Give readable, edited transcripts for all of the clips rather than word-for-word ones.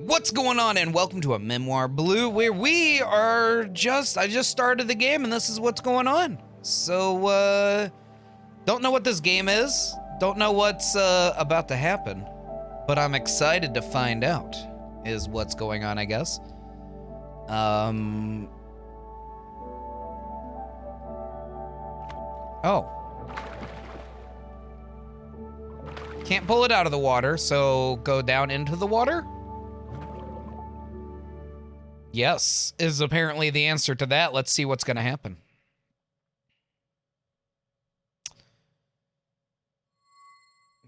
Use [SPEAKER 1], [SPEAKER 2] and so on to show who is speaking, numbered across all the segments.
[SPEAKER 1] What's going on, and welcome to a Memoir Blue, where we are I just started the game and this is what's going on. So, don't know what this game is, don't know what's about to happen, but I'm excited to find out is what's going on, I guess. Oh. Can't pull it out of the water, so go down into the water? Yes, is apparently the answer to that. Let's see what's gonna happen.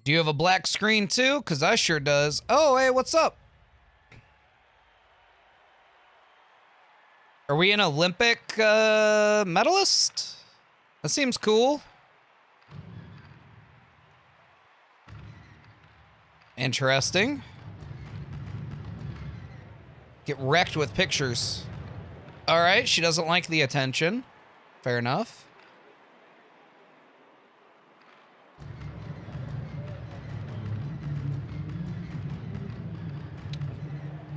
[SPEAKER 1] Do you have a black screen too? Cause I sure does. Oh, hey, what's up? Are we an Olympic medalist? That seems cool. Interesting. Get wrecked with pictures. All right, she doesn't like the attention. Fair enough.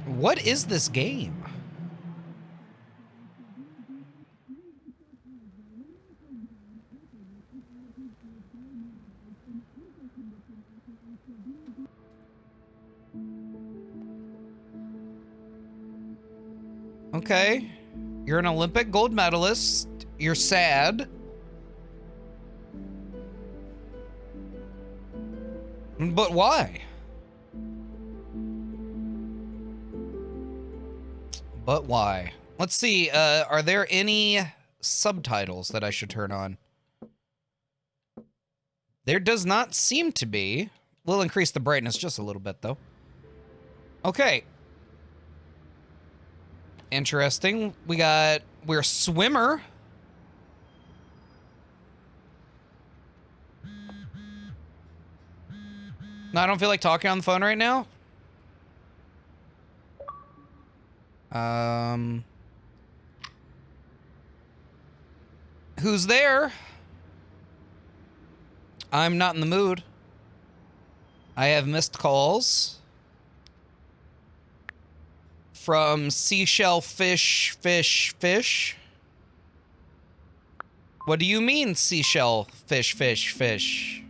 [SPEAKER 1] What is this game? Okay, you're an Olympic gold medalist. You're sad. But why? But why? Let's see, are there any subtitles that I should turn on? There does not seem to be. We'll increase the brightness just a little bit, though. Okay. Interesting. We're a swimmer. No, I don't feel like talking on the phone right now. Who's there? I'm not in the mood. I have missed calls from seashell fish. What do you mean, seashell fish? Fish.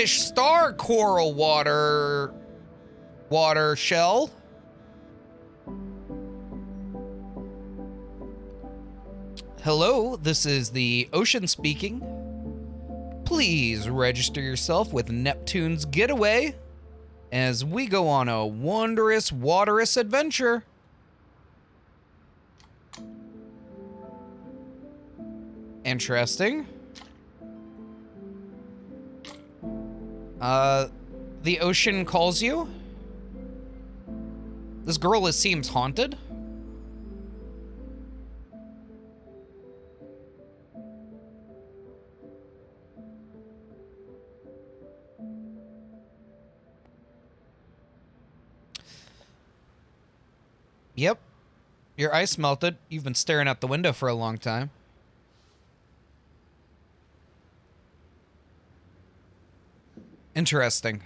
[SPEAKER 1] Star coral water shell. Hello, this is the ocean speaking. Please register yourself with Neptune's Getaway as we go on a wondrous, waterous adventure. Interesting. The ocean calls you? This girl seems haunted. Yep. Your ice melted. You've been staring out the window for a long time. Interesting.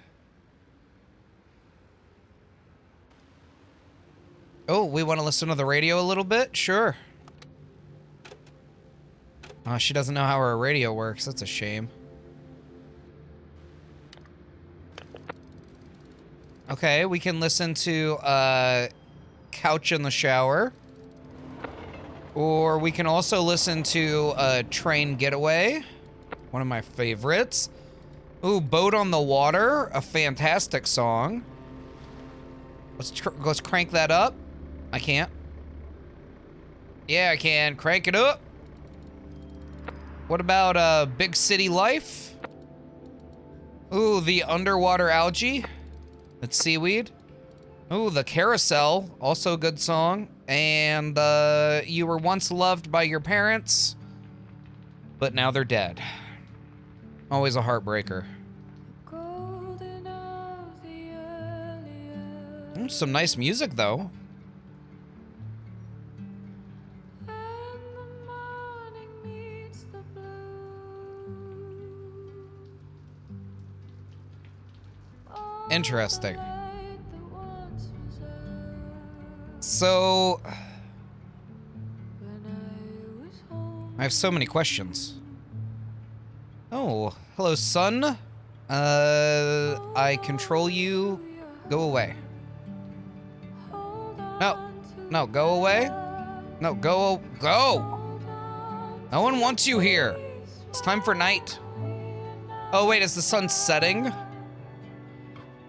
[SPEAKER 1] Oh, we want to listen to the radio a little bit? Sure. Oh, she doesn't know how her radio works. That's a shame. Okay, we can listen to Couch in the Shower. Or we can also listen to Train Getaway. One of my favorites. Ooh, Boat on the Water. A fantastic song. Let's crank that up. I can't. Yeah, I can. Crank it up. What about Big City Life? Ooh, the Underwater Algae. That's seaweed. Ooh, the Carousel. Also a good song. And You Were Once Loved by Your Parents, but now they're dead. Always a heartbreaker. Some nice music, though. Interesting. So, I have so many questions. Oh, hello, son. I control you. Go away. No, no, go away. No, go. No one wants you here. It's time for night. Oh, wait, is the sun setting?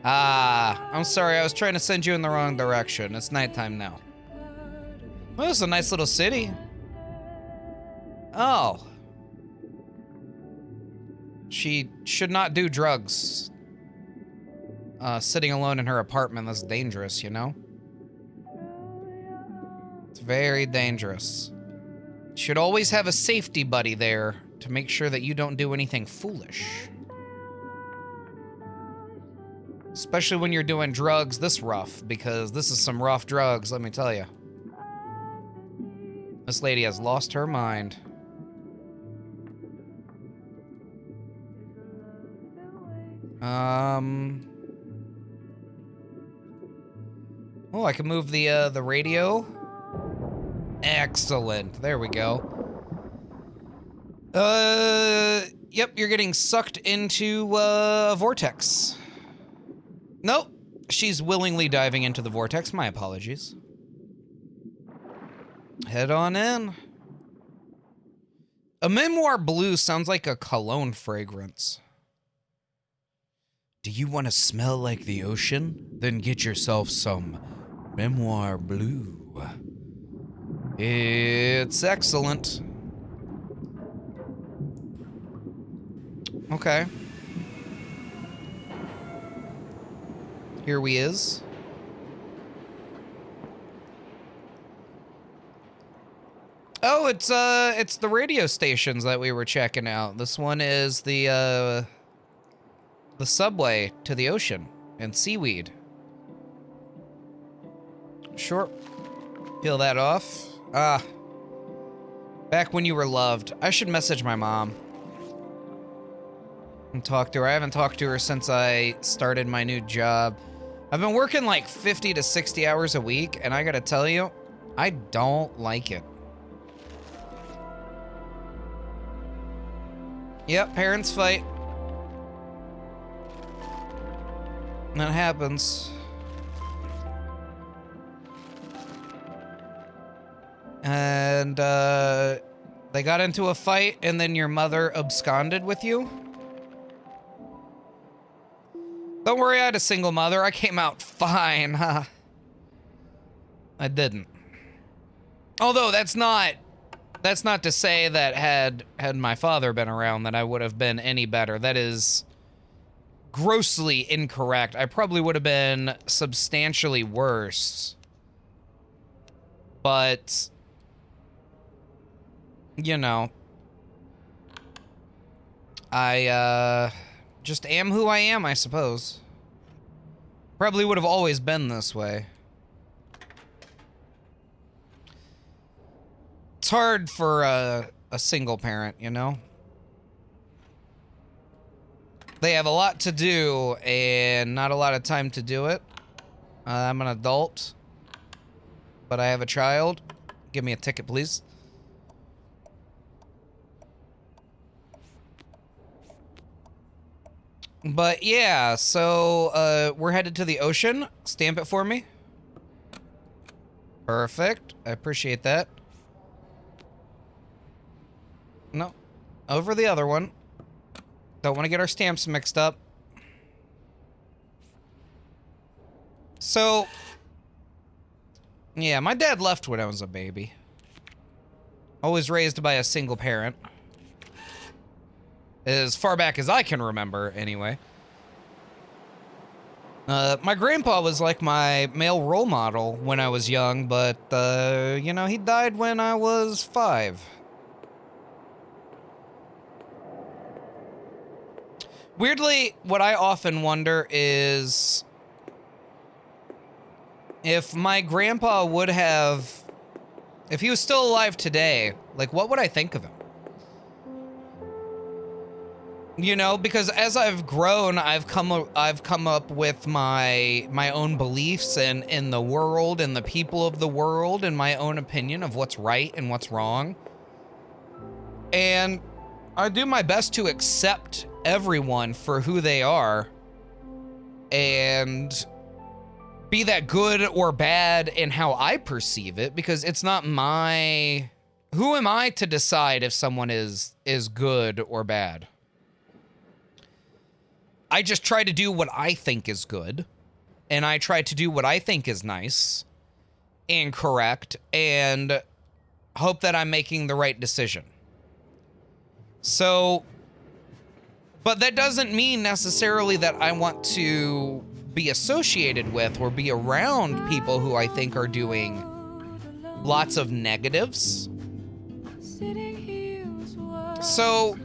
[SPEAKER 1] Ah, I'm sorry, I was trying to send you in the wrong direction. It's nighttime now. Well, it's a nice little city. Oh. She should not do drugs. Sitting alone in her apartment, that's dangerous, you know? It's very dangerous. Should always have a safety buddy there to make sure that you don't do anything foolish. Especially when you're doing drugs this rough, because this is some rough drugs, let me tell you. This lady has lost her mind. Oh, I can move the radio. Excellent. There we go. Yep, you're getting sucked into a vortex. Nope, she's willingly diving into the vortex. My apologies. Head on in. A Memoir blue sounds like a cologne fragrance. Do you want to smell like the ocean? Then get yourself some Memoir blue. It's excellent. Okay. Here we is. Oh, it's the radio stations that we were checking out. This one is the subway to the ocean and seaweed. Sure. Peel that off. Ah. Back when you were loved. I should message my mom and talk to her. I haven't talked to her since I started my new job. I've been working like 50 to 60 hours a week, and I gotta tell you, I don't like it. Yep, parents fight. That happens. And, they got into a fight, and then your mother absconded with you? Don't worry, I had a single mother. I came out fine, huh? I didn't. Although, that's not to say that had my father been around that I would have been any better. That is grossly incorrect. I probably would have been substantially worse. But, you know, I just am who I am, I suppose. Probably would have always been this way. It's hard for a single parent, you know? They have a lot to do and not a lot of time to do it. I'm an adult, but I have a child. Give me a ticket, please. But yeah, so we're headed to the ocean. Stamp it for me. Perfect. I appreciate that. No, over the other one. Don't want to get our stamps mixed up. So, yeah, my dad left when I was a baby. Always raised by a single parent. As far back as I can remember, anyway. My grandpa was like my male role model when I was young, but, you know, he died when I was 5. Weirdly, what I often wonder is if my grandpa would have, if he was still alive today, like, what would I think of him? You know, because as I've grown, I've come up with my own beliefs and in the world and the people of the world and my own opinion of what's right and what's wrong. And I do my best to accept everyone for who they are and be that good or bad in how I perceive it, because it's not my... Who am I to decide if someone is good or bad? I just try to do what I think is good, and I try to do what I think is nice and correct, and hope that I'm making the right decision. So, but that doesn't mean necessarily that I want to be associated with or be around people who I think are doing lots of negatives. So,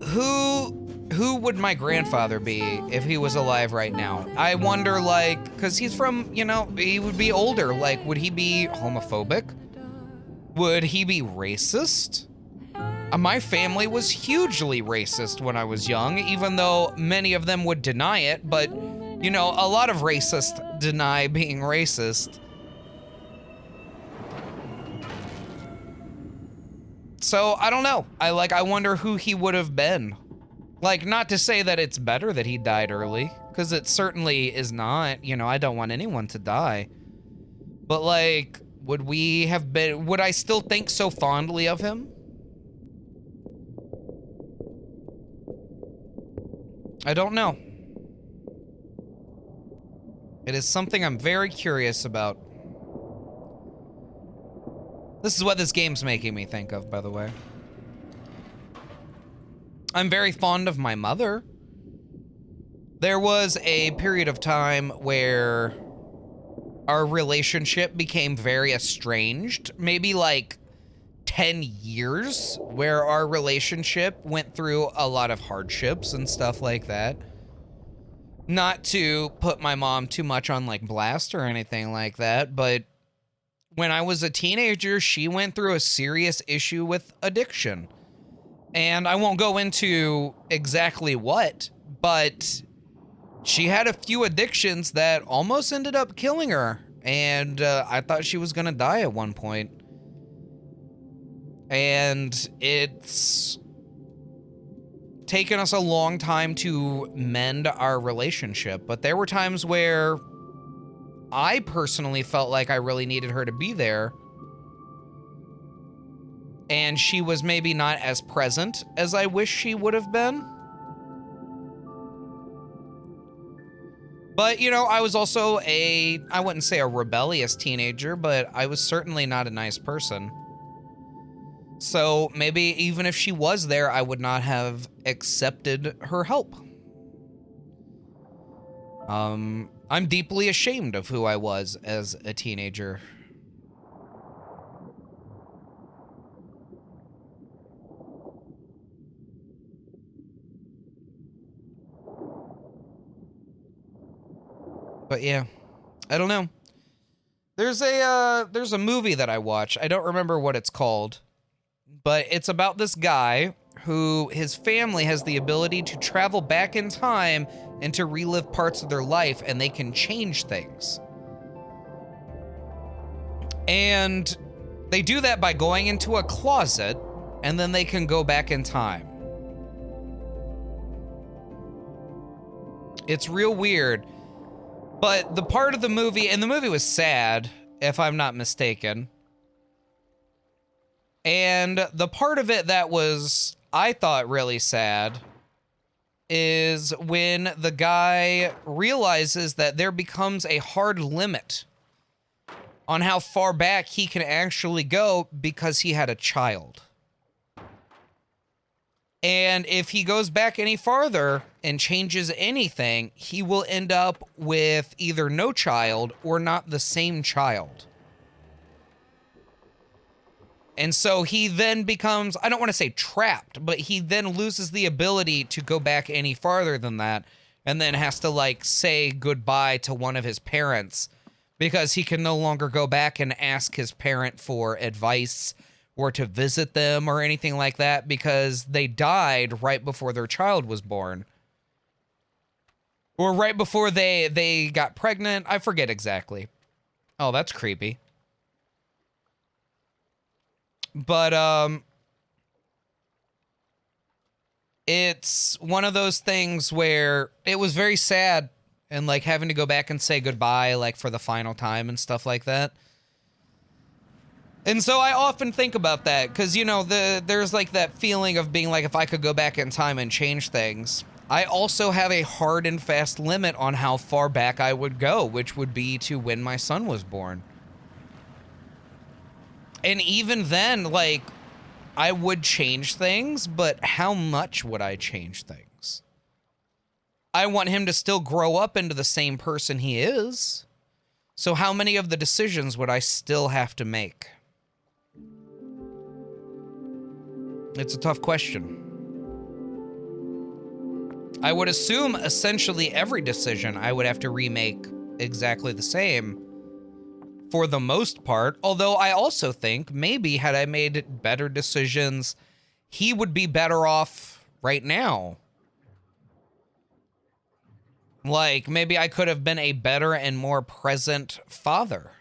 [SPEAKER 1] who would my grandfather be if he was alive right now? I wonder, like, because he's from, you know, he would be older. Like, would he be homophobic? Would he be racist? My family was hugely racist when I was young, even though many of them would deny it. But, you know, a lot of racists deny being racist. So, I don't know. I wonder who he would have been. Like, not to say that it's better that he died early, because it certainly is not. You know, I don't want anyone to die. But, like, would I still think so fondly of him? I don't know. It is something I'm very curious about. This is what this game's making me think of, by the way. I'm very fond of my mother. There was a period of time where our relationship became very estranged. Maybe like 10 years where our relationship went through a lot of hardships and stuff like that. Not to put my mom too much on like blast or anything like that, but when I was a teenager, she went through a serious issue with addiction. And I won't go into exactly what, but she had a few addictions that almost ended up killing her. And I thought she was gonna die at one point. And it's taken us a long time to mend our relationship. But there were times where I personally felt like I really needed her to be there. And she was maybe not as present as I wish she would have been. But, you know, I was also I wouldn't say a rebellious teenager, but I was certainly not a nice person. So maybe even if she was there, I would not have accepted her help. I'm deeply ashamed of who I was as a teenager. But yeah, I don't know. There's a movie that I watch. I don't remember what it's called, but it's about this guy who his family has the ability to travel back in time and to relive parts of their life, and they can change things. And they do that by going into a closet, and then they can go back in time. It's real weird. But the part of the movie, and the movie was sad, if I'm not mistaken. And the part of it that was, I thought, really sad is when the guy realizes that there becomes a hard limit on how far back he can actually go because he had a child. And if he goes back any farther and changes anything, he will end up with either no child or not the same child. And so he then becomes, I don't want to say trapped, but he then loses the ability to go back any farther than that, and then has to like say goodbye to one of his parents because he can no longer go back and ask his parent for advice or to visit them or anything like that because they died right before their child was born. Or right before they got pregnant. I forget exactly. Oh, that's creepy. But, it's one of those things where it was very sad and, like, having to go back and say goodbye, like, for the final time and stuff like that. And so I often think about that because, you know, there's, like, that feeling of being like, if I could go back in time and change things. I also have a hard and fast limit on how far back I would go, which would be to when my son was born. And even then, like, I would change things, but how much would I change things? I want him to still grow up into the same person he is. So how many of the decisions would I still have to make? It's a tough question. I would assume essentially every decision I would have to remake exactly the same for the most part, although I also think maybe had I made better decisions, he would be better off right now. Like, maybe I could have been a better and more present father.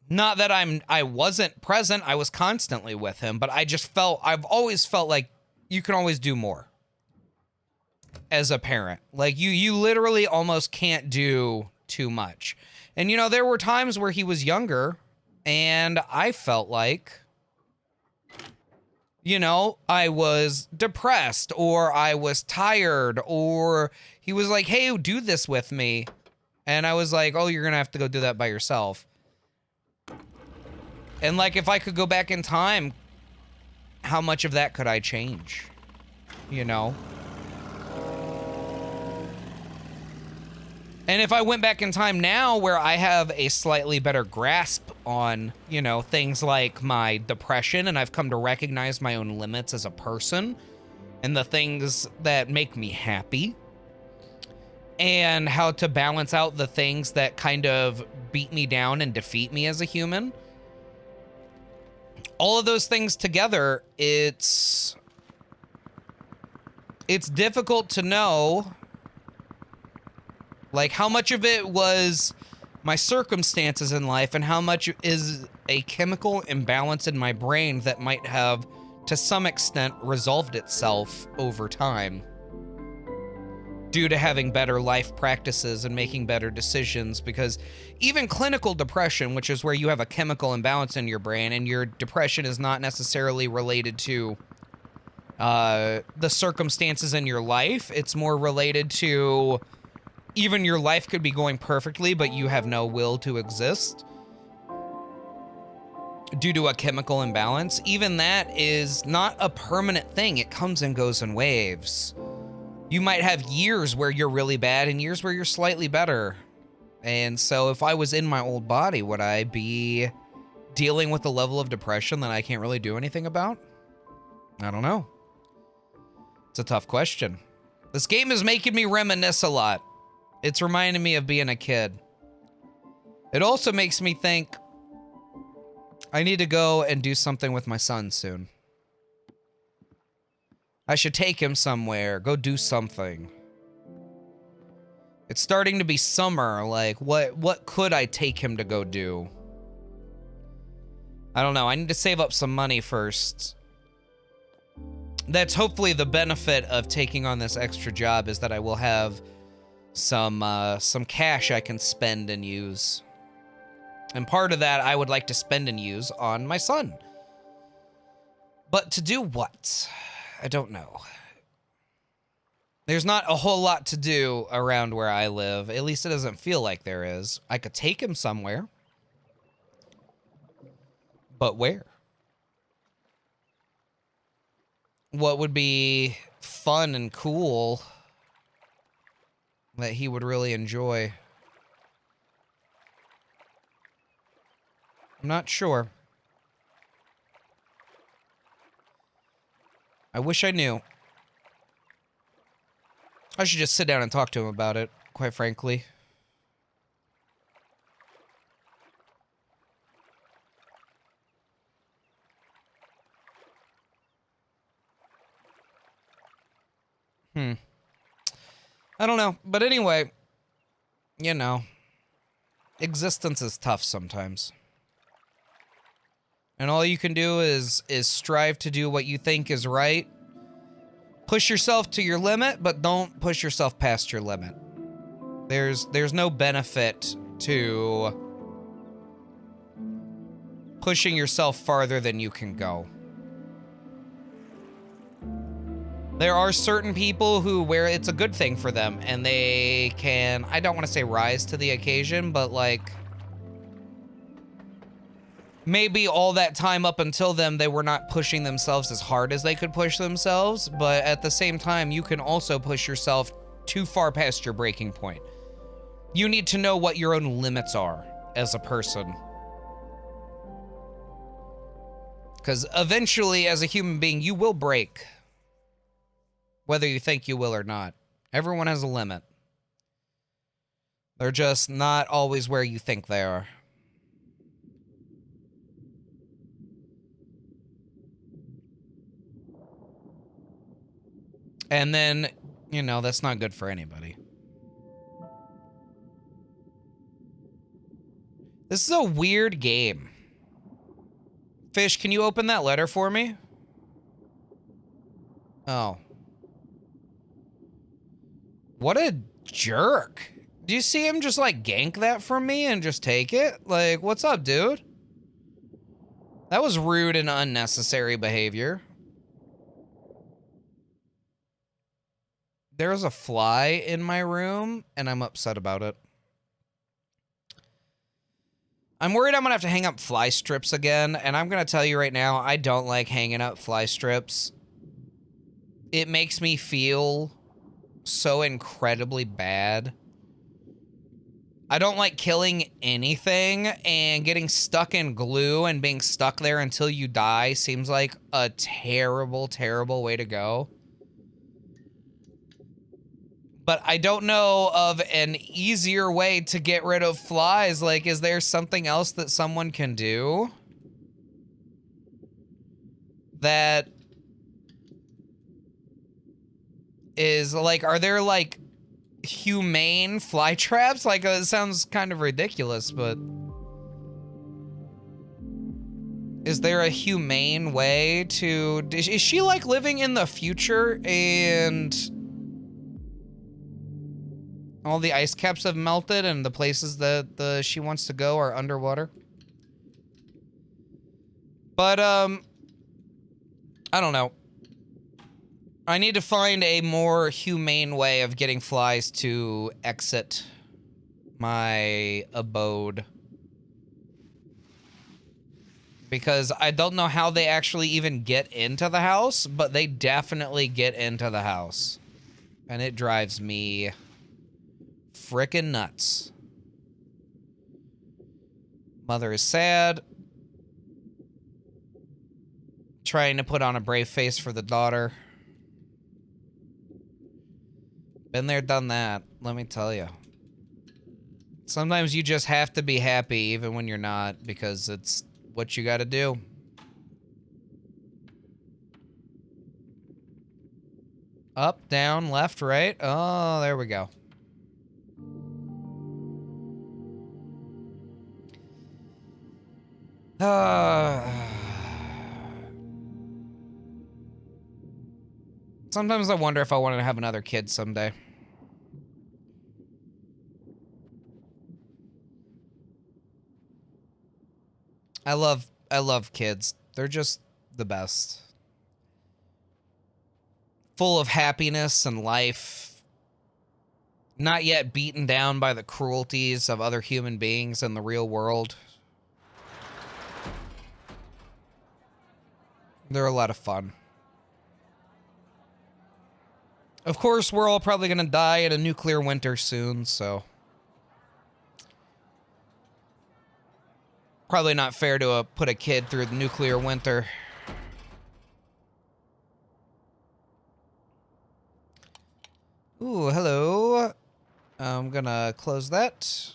[SPEAKER 1] Not that I wasn't present, I was constantly with him, but I've always felt like you can always do more as a parent. Like, you literally almost can't do too much. And, you know, there were times where he was younger, and I felt like, you know, I was depressed, or I was tired, or he was like, hey, do this with me. And I was like, oh, you're gonna have to go do that by yourself. And, like, if I could go back in time, how much of that could I change? You know? And if I went back in time now where I have a slightly better grasp on, you know, things like my depression, and I've come to recognize my own limits as a person and the things that make me happy, and how to balance out the things that kind of beat me down and defeat me as a human. All of those things together, it's difficult to know, like, how much of it was my circumstances in life and how much is a chemical imbalance in my brain that might have, to some extent, resolved itself over time due to having better life practices and making better decisions. Because even clinical depression, which is where you have a chemical imbalance in your brain and your depression is not necessarily related to the circumstances in your life, it's more related to even your life could be going perfectly, but you have no will to exist due to a chemical imbalance. Even that is not a permanent thing. It comes and goes in waves. You might have years where you're really bad and years where you're slightly better. And so if I was in my old body, would I be dealing with a level of depression that I can't really do anything about? I don't know. It's a tough question. This game is making me reminisce a lot. It's reminding me of being a kid. It also makes me think I need to go and do something with my son soon. I should take him somewhere, go do something. It's starting to be summer, like, what could I take him to go do? I don't know, I need to save up some money first. That's hopefully the benefit of taking on this extra job, is that I will have some cash I can spend and use. And part of that I would like to spend and use on my son. But to do what? I don't know. There's not a whole lot to do around where I live. At least it doesn't feel like there is. I could take him somewhere. But where? What would be fun and cool that he would really enjoy? I'm not sure. I wish I knew. I should just sit down and talk to him about it, quite frankly. I don't know. But anyway, you know, existence is tough sometimes. And all you can do is strive to do what you think is right. Push yourself to your limit, but don't push yourself past your limit. There's no benefit to pushing yourself farther than you can go. There are certain people where it's a good thing for them and they can, I don't want to say rise to the occasion, but like maybe all that time up until then, they were not pushing themselves as hard as they could push themselves, but at the same time, you can also push yourself too far past your breaking point. You need to know what your own limits are as a person. Because eventually, as a human being, you will break. Whether you think you will or not. Everyone has a limit. They're just not always where you think they are. And then, you know, that's not good for anybody. This is a weird game. Fish, can you open that letter for me? Oh. What a jerk. Do you see him just like gank that from me and just take it? Like, what's up, dude? That was rude and unnecessary behavior. There's a fly in my room and I'm upset about it. I'm worried I'm gonna have to hang up fly strips again, and I'm gonna tell you right now, I don't like hanging up fly strips. It makes me feel so incredibly bad. I don't like killing anything, and getting stuck in glue and being stuck there until you die seems like a terrible, terrible way to go. But I don't know of an easier way to get rid of flies. Like, is there something else that someone can do? That is, like, are there, like, humane fly traps? Like, it sounds kind of ridiculous, but... Is there a humane way to... Is she, like, living in the future and... all the ice caps have melted and the places that she wants to go are underwater? But, I don't know. I need to find a more humane way of getting flies to exit my abode. Because I don't know how they actually even get into the house, but they definitely get into the house. And it drives me frickin' nuts. Mother is sad. Trying to put on a brave face for the daughter. Been there, done that, let me tell you. Sometimes you just have to be happy even when you're not, because it's what you gotta do. Up, down, left, right. Oh, there we go. Sometimes I wonder if I want to have another kid someday. I love kids. They're just the best. Full of happiness and life. Not yet beaten down by the cruelties of other human beings in the real world. They're a lot of fun. Of course, we're all probably gonna die in a nuclear winter soon, so... Probably not fair to put a kid through the nuclear winter. Ooh, hello. I'm gonna close that.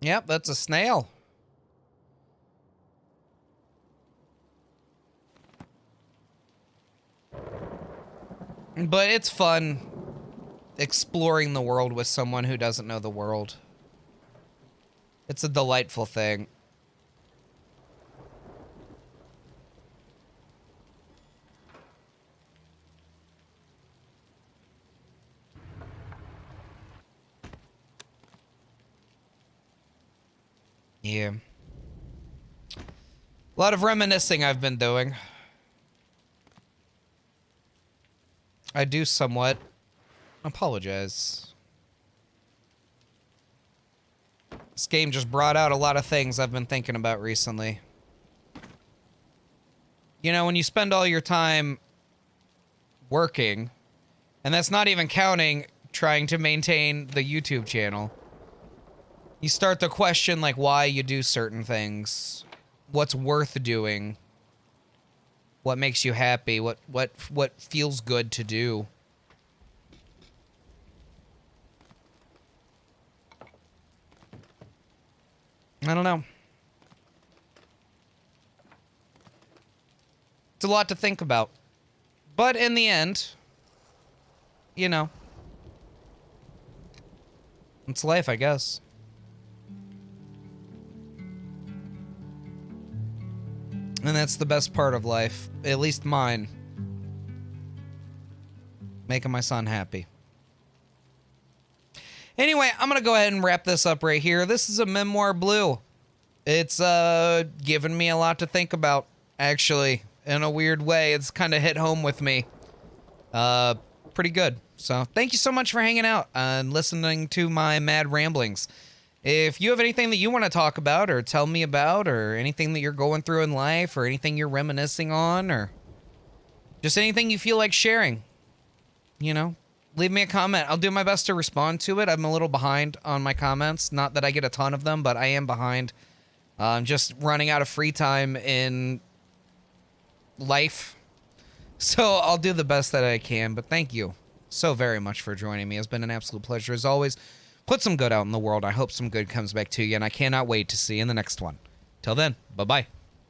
[SPEAKER 1] Yep, that's a snail. But it's fun exploring the world with someone who doesn't know the world. It's a delightful thing. Yeah. A lot of reminiscing I've been doing. I do somewhat apologize. This game just brought out a lot of things I've been thinking about recently. You know, when you spend all your time working, and that's not even counting trying to maintain the YouTube channel, you start to question, like, why you do certain things, what's worth doing, what makes you happy, what feels good to do. I don't know. It's a lot to think about. But in the end, you know, it's life, I guess. And that's the best part of life, at least mine. Making my son happy. Anyway, I'm gonna go ahead and wrap this up right here. This is a Memoir Blue. It's given me a lot to think about, actually. In a weird way, it's kind of hit home with me. Pretty good. So thank you so much for hanging out and listening to my mad ramblings. If you have anything that you want to talk about or tell me about, or anything that you're going through in life, or anything you're reminiscing on, or just anything you feel like sharing, you know, leave me a comment. I'll do my best to respond to it. I'm a little behind on my comments. Not that I get a ton of them, but I am behind. I'm just running out of free time in life. So I'll do the best that I can, but thank you so very much for joining me. It's been an absolute pleasure as always. Put some good out in the world. I hope some good comes back to you, and I cannot wait to see you in the next one. Till then, bye-bye.